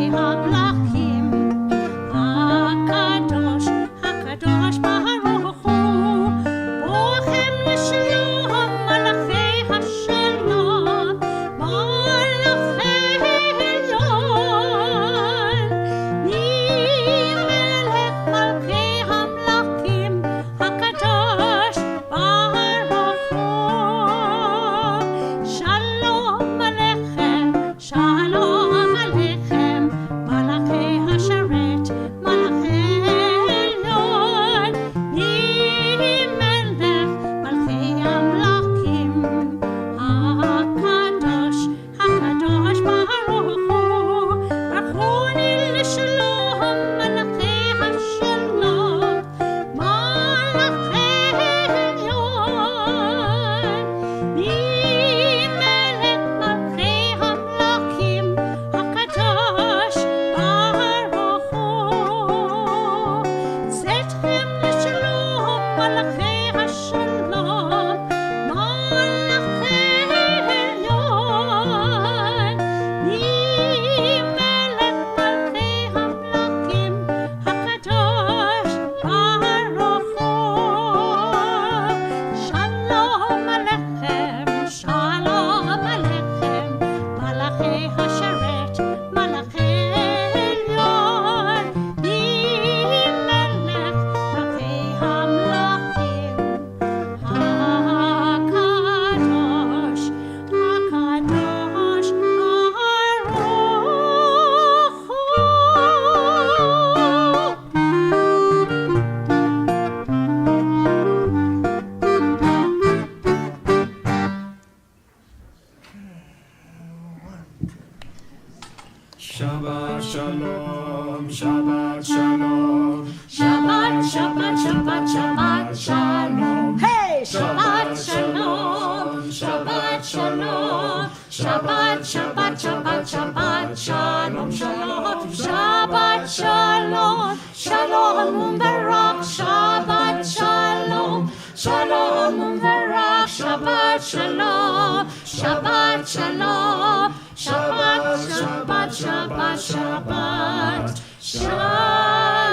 Speaker 7: Shabbat shalom, Shabbat shalom, Shabbat, Shabbat, Shabbat, Shabbat shalom.
Speaker 5: Hey!
Speaker 7: Shabbat shalom, Shabbat shalom, Shabbat, Shabbat, Shabbat, Shabbat shalom, shalom,
Speaker 5: Shabbat shalom, shalom u'barak, Shabbat shalom, shalom u'barak, Shabbat shalom, Shabbat shalom, Shabbat, Shabbat, Shabbat, Shabbat, Shabbat.